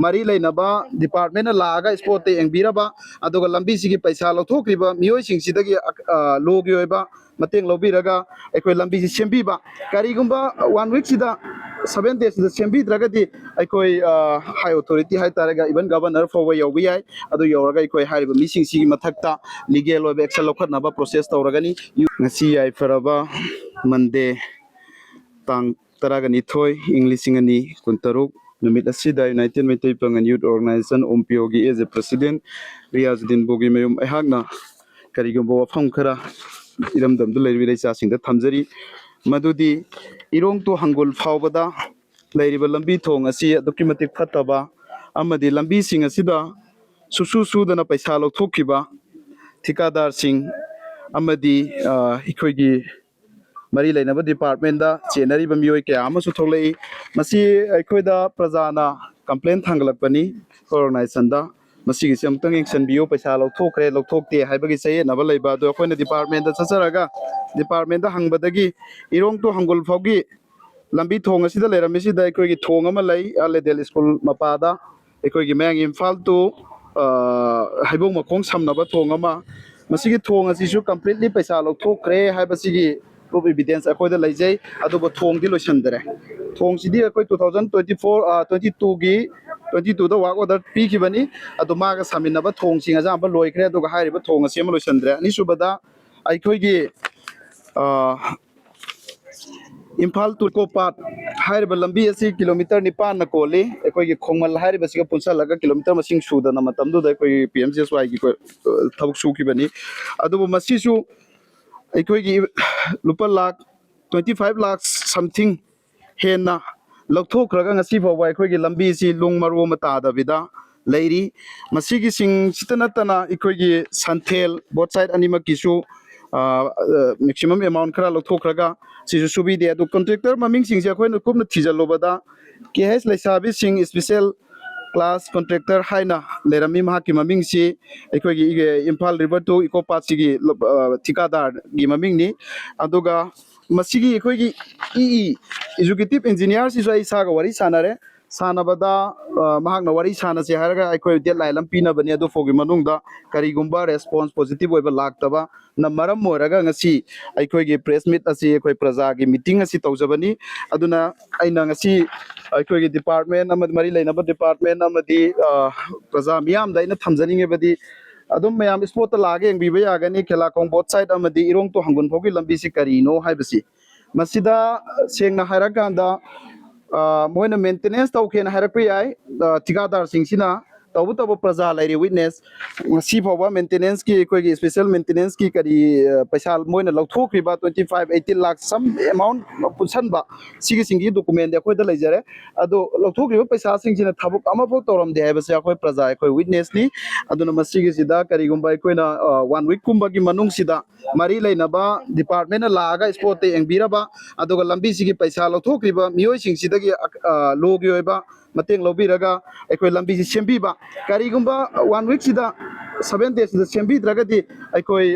मरी लेनबा डिपार्टमेंट लागा स्पोर्ट एंबीरबा अदुगा लंबी सिगी पैसा लौथोक्रिबा मियोय सिंगसिदगी लोगी ओइबा मतेंग लौबीरगा अखोय लंबी सि सेंबीबा करीगुंबा 1 वीक सिदा 7 days सिदा सेंबीद्रगदी अखोय हाई अथॉरिटी हाई तारगा इवन गवर्नर फॉरवा यौबी याय अदु यौरगा अखोय हारिबा मिसिंग सिगी मथक्ता लीगल ओइबा एक्शन लौखतनाबा प्रोसेस तौरगनी ngasi yai faraba Monday tang taraga nithoi Englishingani kuntaruk numit asida United Meitei Pangan Youth Organization Ompiogi as a president Riyazuddin Bogi mayum ahagna karigumbo wafam khara iramdamdu leirwi chasingda thamjari madudi irong to hangul phawbada leiriba lambi thong asi aduki matik phataba amadi lambi sing asida susu sudana paisa lokthokkiba ठिकादार सिंह अमदी इखोगी मरी लेनब department दा चेनरी बमियोय के आमसु थोलई मसी अखोयदा प्रजाना complain थांगलपनी organisation दा मसी गिसे अमतंग action बियो पैसा लौथोखरे लौथोकते हाइबगी सये नब लेबा दो अखोयना डिपार्टमेंट दा चचरगा डिपार्टमेंट दा हंगबदगी इरोंग तो हंगुल फौगी लंबी थोंग असिदा लेरमिसिदा अखोयगी थोंग अमा लई आलेदेल स्कूल मपादा अखोयगी मैंग इम्फाल टू हाइबोंग मखोंग समनबा थोंग अमा मसीगी थोंग असिसु कंप्लीटली पैसा लौथोखरे हाइबसिगी प्रूफ एविडेंस अखोयदा लैजै अदुबो थोंगदि लोइसंदरे थोंगसिदी अखोय 2024 22 गी 22 दा वाक ऑर्डर पीखिबनी अदु मागा सामिनबा थोंगसिंग अजांबा लोइखरे अदुगा हारिबा थोंग असिम लोइसंदरे अनिसुबदा अखोयगी इम्फाल टू कोपाट हारिबा लंबी असि किलोमीटर 9 न कोली अखोयगी खोंगमल हारिबा सिगा पुनसलगा किलोमीटर मसिंग सुदना मतमदुदा अखोय पीएमजीएसवाई गी थबक सुखिबनी अदुबो मसिसु अखोयगी लुपा लाख 25 लाख समथिंग हेना लौथोखरगा ngasi फावबा अखोयगी लंबी सि लुंग मरो मतादबिदा लेरी मसिगी सिंग सितनतना अखोयगी संथेल बोथ साइड अनिमक किसु मैक्सिमम अमाउंट खरा लौथोखरगा सिसु सुबिदे अदु कॉन्ट्रैक्टर ममिंग सिंग अखोयना कुमना थिजलोबदा केएस लैसाबी सिंग स्पेशल क्लास कॉन्ट्रैक्टर हाइना लेरमी महाकी ममिंग सि अखोयगी इम्फाल रिवर टू इको पास सिगी ठिकादार गी ममिंग नि अदुगा मसिगी अखोयगी एजुकेटिव इंजीनियर सिसु आई सागा वरी सानारे सानबदा महाकना वरी सानसे हारगा अखोय डेडलाइन लम पीनबनी अदु फोगी मनुंगदा करीगुंबा रेस्पॉन्स पॉजिटिव ओइबा लाक्तबा न मरम मोरगा ngasi अखोयगी प्रेस मीट असि अखोय प्रजा की मीटिंग असि तौजबनी अदुना आइना ngasi अखोयगी डिपार्टमेंट अमद मरी लेनब डिपार्टमेंट अमदी प्रजा मियाम दा इना थमजनिंगेबदी अदुम मयाम स्पोर्ट लागे एंबिबे यागनी खेलाकों बोथ साइड अमदी इरोंग तो हंगुन फोगी लंबी सि करीनो हाइबसी मसिदा सेंगना हायराकांदा मोइना मेंटेनेंस तौखेन हायरप याय ठिकादार सिंगसिना तब तब प्रजा लेरी विटनेस सी फावबा मेंटेनेंस की कोई स्पेशल मेंटेनेंस की करी पैसा मोइना लौथोखरिबा 25-18 लाख सम अमाउंट पुसनबा सिगी सिंगी डॉक्यूमेंट अखोयदा लेजरे अदो लौथोखरिबा पैसा सिंगसिना थबक अमाफो तौरमदे हायबसे अखोय प्रजा अखोय विटनेस नि अदुना मसिगी सिदा करीगुंबा अखोयना 1 वीक कुंबा की मनुंग सिदा मरी लेनबा डिपार्टमेंट लागा स्पोर्ट एंबीरबा अदुगा लंबी सिगी पैसा लौथोखरिबा मियोय सिंगसिदगी लोगी ओइबा मतेंग लौबीरगा अखोय लंबी सि सेंबीबा करीगुंबा 1 वीक सिदा 7 days सिदा सेंबीद्रगदी अखोय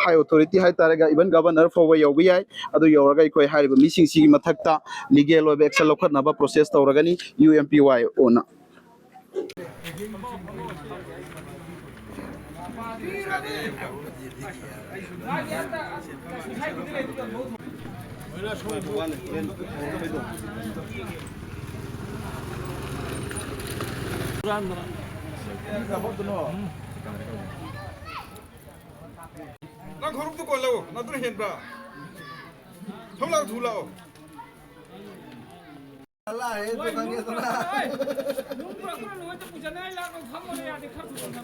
हाई अथॉरिटी हाई तारगा इवन गवर्नर फॉरवा यौबी याय अदु यौरगा अखोय हारिबा मिसिंग सिगी मथक्ता लीगल ओइबा एक्शन लौखतनाबा प्रोसेस तौरगनी UMPY ओना Nang khoruk tu kolao, na tu hen ba. Thomlao thulao. Allah hai to kang ye suna. Nung pra pra lo to puja nai la ko kham mo ya de khar tu na.